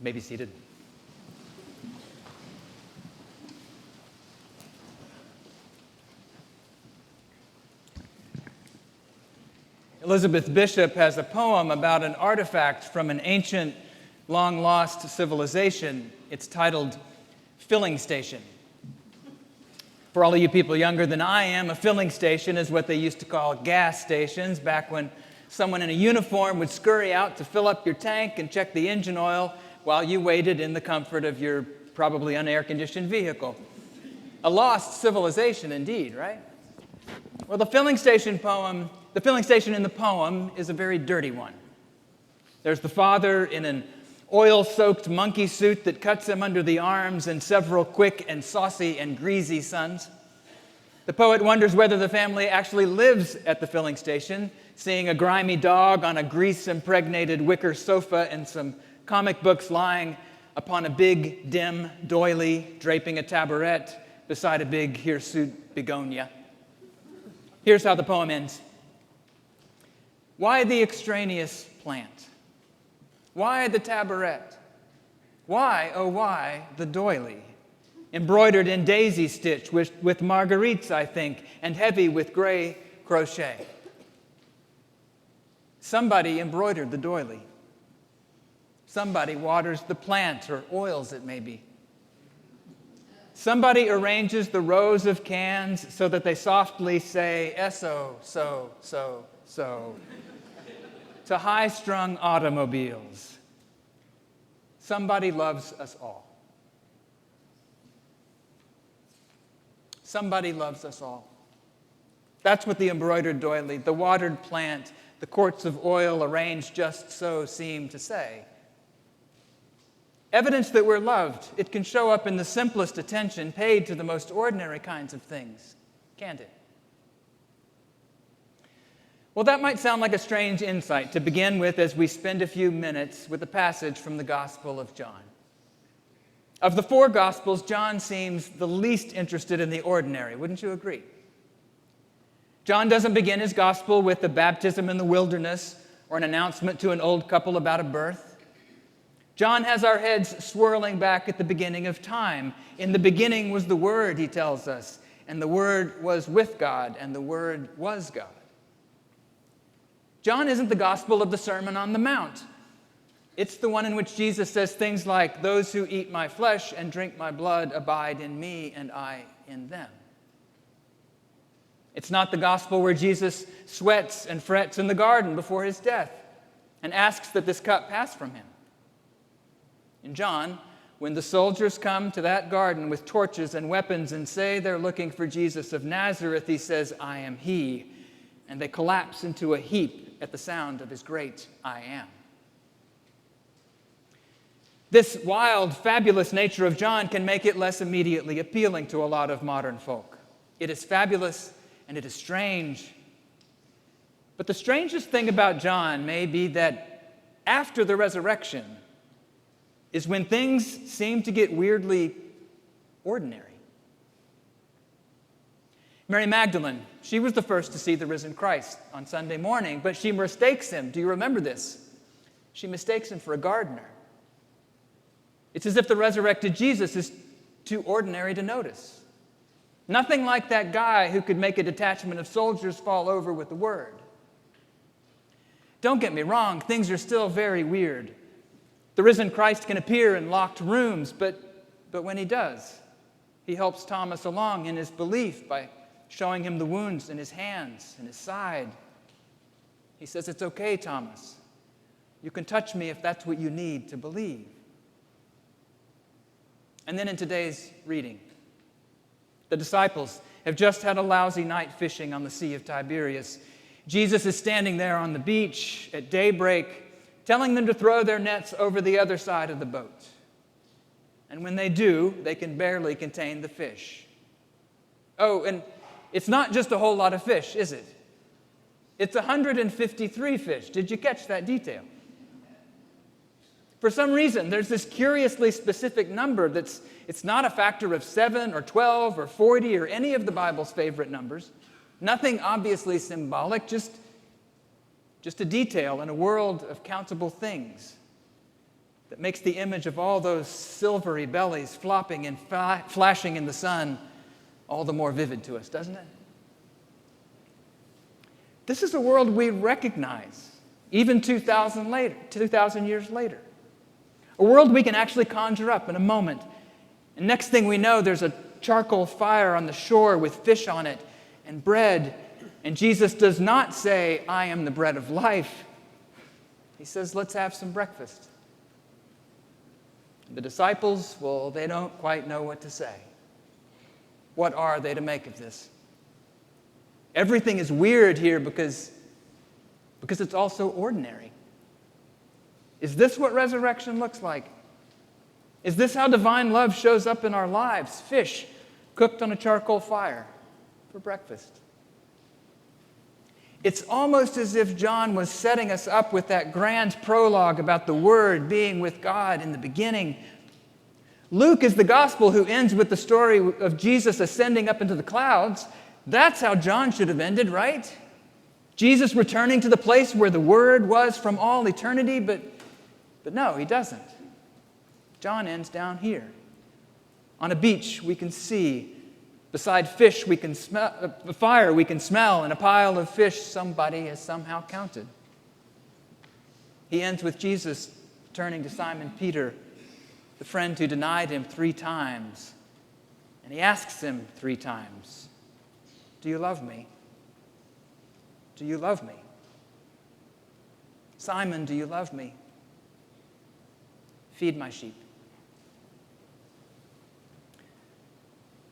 You may be seated. Elizabeth Bishop has a poem about an artifact from an ancient, long-lost civilization. It's titled Filling Station. For all of you people younger than I am, a filling station is what they used to call gas stations back when someone in a uniform would scurry out to fill up your tank and check the engine oil while you waited in the comfort of your probably unair-conditioned vehicle. A lost civilization indeed, right? Well, the filling station in the poem is a very dirty one. There's the father in an oil-soaked monkey suit that cuts him under the arms and several quick and saucy and greasy sons. The poet wonders whether the family actually lives at the filling station, seeing a grimy dog on a grease-impregnated wicker sofa and some comic books lying upon a big, dim doily draping a taboret beside a big hirsute begonia. Here's how the poem ends. Why the extraneous plant? Why the taboret? Why, oh why, the doily? Embroidered in daisy stitch with marguerites, I think, and heavy with gray crochet. Somebody embroidered the doily. Somebody waters the plant or oils it maybe. Somebody arranges the rows of cans so that they softly say, "Eso, so, so, so," to high-strung automobiles. Somebody loves us all. Somebody loves us all. That's what the embroidered doily, the watered plant, the quarts of oil arranged just so seem to say. Evidence that we're loved, it can show up in the simplest attention paid to the most ordinary kinds of things, can't it? Well, that might sound like a strange insight to begin with as we spend a few minutes with a passage from the Gospel of John. Of the four Gospels, John seems the least interested in the ordinary, wouldn't you agree? John doesn't begin his Gospel with a baptism in the wilderness or an announcement to an old couple about a birth. John has our heads swirling back at the beginning of time. In the beginning was the Word, he tells us, and the Word was with God, and the Word was God. John isn't the gospel of the Sermon on the Mount. It's the one in which Jesus says things like, "Those who eat my flesh and drink my blood abide in me, and I in them." It's not the gospel where Jesus sweats and frets in the garden before his death and asks that this cup pass from him. In John, when the soldiers come to that garden with torches and weapons and say they're looking for Jesus of Nazareth, he says, "I am he," and they collapse into a heap at the sound of his great "I am." This wild, fabulous nature of John can make it less immediately appealing to a lot of modern folk. It is fabulous and it is strange. But the strangest thing about John may be that after the resurrection is when things seem to get weirdly ordinary. Mary Magdalene, she was the first to see the risen Christ on Sunday morning, but she mistakes him. Do you remember this? She mistakes him for a gardener. It's as if the resurrected Jesus is too ordinary to notice. Nothing like that guy who could make a detachment of soldiers fall over with the word. Don't get me wrong, things are still very weird. The risen Christ can appear in locked rooms, but when he does, he helps Thomas along in his belief by showing him the wounds in his hands and his side. He says, "It's okay, Thomas. You can touch me if that's what you need to believe." And then in today's reading, the disciples have just had a lousy night fishing on the Sea of Tiberias. Jesus is standing there on the beach at daybreak, telling them to throw their nets over the other side of the boat. And when they do, they can barely contain the fish. Oh, and it's not just a whole lot of fish, is it? It's 153 fish. Did you catch that detail? For some reason, there's this curiously specific number it's not a factor of 7 or 12 or 40 or any of the Bible's favorite numbers. Nothing obviously symbolic, just a detail in a world of countable things. that makes the image of all those silvery bellies flopping and flashing in the sun all the more vivid to us, doesn't it? This is a world we recognize, even 2,000 years later. A world we can actually conjure up in a moment. And next thing we know, there's a charcoal fire on the shore with fish on it and bread. And Jesus does not say, "I am the bread of life." He says, "Let's have some breakfast." The disciples, well, they don't quite know what to say. What are they to make of this? Everything is weird here because it's also ordinary. Is this what resurrection looks like? Is this how divine love shows up in our lives? Fish cooked on a charcoal fire for breakfast. It's almost as if John was setting us up with that grand prologue about the Word being with God in the beginning. Luke is the gospel who ends with the story of Jesus ascending up into the clouds. That's how John should have ended, right? Jesus returning to the place where the Word was from all eternity, but no, he doesn't. John ends down here. On a beach we can see. Beside fish we can smell, a fire we can smell, and a pile of fish somebody has somehow counted. He ends with Jesus turning to Simon Peter, the friend who denied him 3 times. And he asks him 3 times, "Do you love me? Do you love me? Simon, do you love me? Feed my sheep."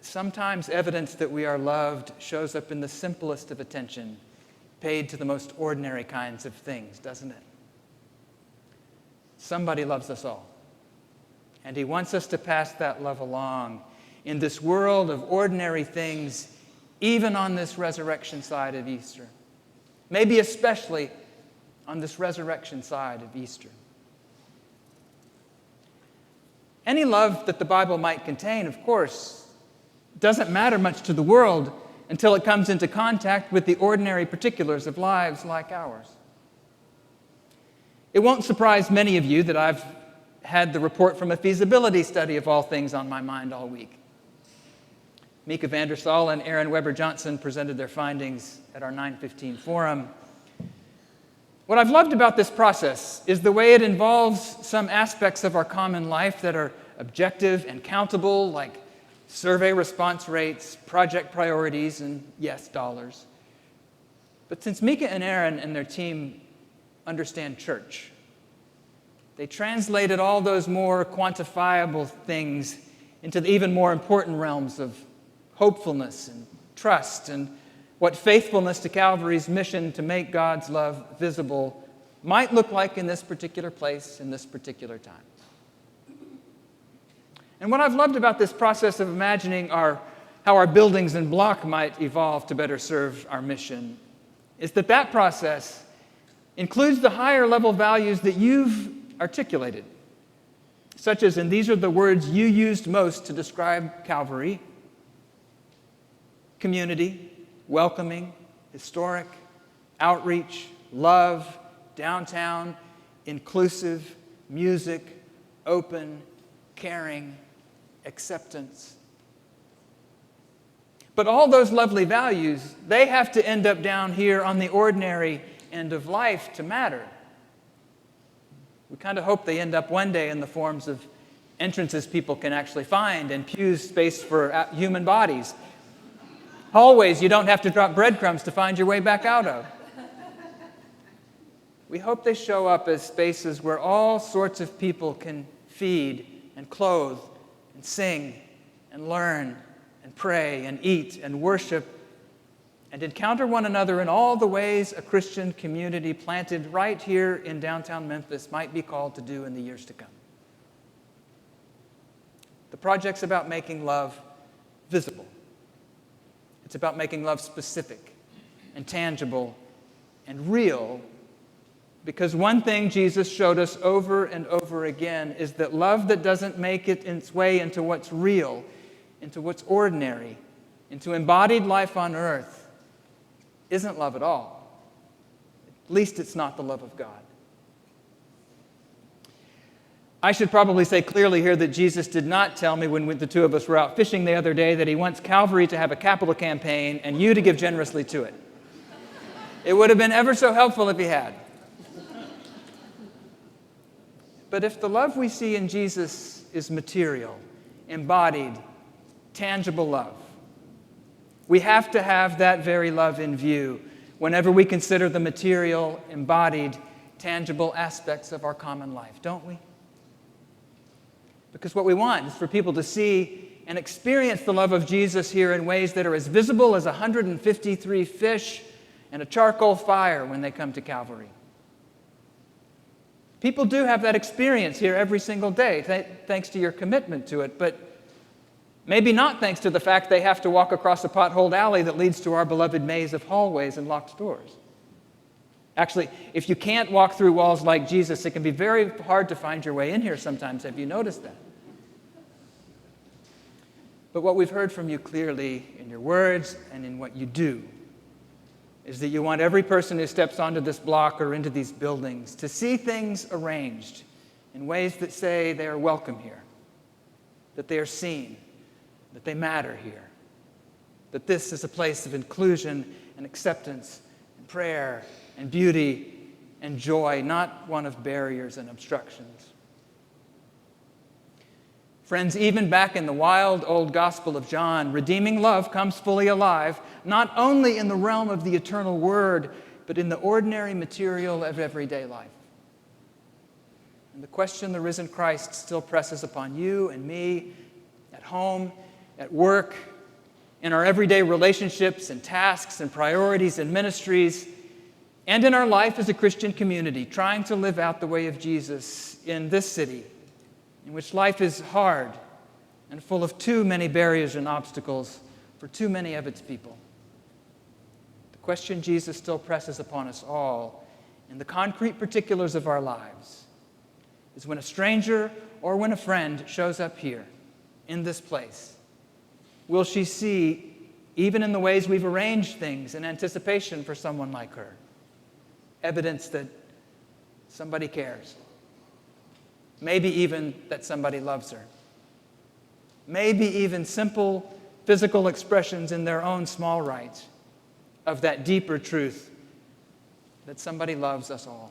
Sometimes evidence that we are loved shows up in the simplest of attention, paid to the most ordinary kinds of things, doesn't it? Somebody loves us all, and he wants us to pass that love along in this world of ordinary things, even on this resurrection side of Easter. Maybe especially on this resurrection side of Easter. Any love that the Bible might contain, of course, doesn't matter much to the world until it comes into contact with the ordinary particulars of lives like ours. It won't surprise many of you that I've had the report from a feasibility study of all things on my mind all week. Mika Vandersal and Aaron Weber Johnson presented their findings at our 9:15 forum. What I've loved about this process is the way it involves some aspects of our common life that are objective and countable, like survey response rates, project priorities, and yes, dollars. But since Mika and Aaron and their team understand church, they translated all those more quantifiable things into the even more important realms of hopefulness and trust and what faithfulness to Calvary's mission to make God's love visible might look like in this particular place, in this particular time. And what I've loved about this process of imagining how our buildings and block might evolve to better serve our mission is that process includes the higher level values that you've articulated, such as, and these are the words you used most to describe Calvary: community, welcoming, historic, outreach, love, downtown, inclusive, music, open, caring, acceptance. But all those lovely values, they have to end up down here on the ordinary end of life to matter. We kind of hope they end up one day in the forms of entrances people can actually find and pews space for human bodies. Hallways you don't have to drop breadcrumbs to find your way back out of. We hope they show up as spaces where all sorts of people can feed and clothe and sing and learn and pray and eat and worship and encounter one another in all the ways a Christian community planted right here in downtown Memphis might be called to do in the years to come. The project's about making love visible. It's about making love specific and tangible and real, because one thing Jesus showed us over and over again is that love that doesn't make its way into what's real, into what's ordinary, into embodied life on earth, isn't love at all. At least it's not the love of God. I should probably say clearly here that Jesus did not tell me when the two of us were out fishing the other day that he wants Calvary to have a capital campaign and you to give generously to it. It would have been ever so helpful if he had. But if the love we see in Jesus is material, embodied, tangible love, we have to have that very love in view whenever we consider the material, embodied, tangible aspects of our common life, don't we? Because what we want is for people to see and experience the love of Jesus here in ways that are as visible as 153 fish and a charcoal fire when they come to Calvary. People do have that experience here every single day, thanks to your commitment to it, but maybe not thanks to the fact they have to walk across a potholed alley that leads to our beloved maze of hallways and locked doors. Actually, if you can't walk through walls like Jesus, it can be very hard to find your way in here sometimes. Have you noticed that? But what we've heard from you clearly in your words and in what you do is that you want every person who steps onto this block or into these buildings to see things arranged in ways that say they are welcome here, that they are seen, that they matter here, that this is a place of inclusion and acceptance and prayer and beauty and joy, not one of barriers and obstructions. Friends, even back in the wild old Gospel of John, redeeming love comes fully alive, not only in the realm of the eternal Word, but in the ordinary material of everyday life. And the question the risen Christ still presses upon you and me, at home, at work, in our everyday relationships and tasks and priorities and ministries, and in our life as a Christian community, trying to live out the way of Jesus in this city, in which life is hard and full of too many barriers and obstacles for too many of its people. The question Jesus still presses upon us all in the concrete particulars of our lives is when a stranger or when a friend shows up here in this place, will she see, even in the ways we've arranged things in anticipation for someone like her, evidence that somebody cares? Maybe even that somebody loves her. Maybe even simple physical expressions in their own small right of that deeper truth that somebody loves us all.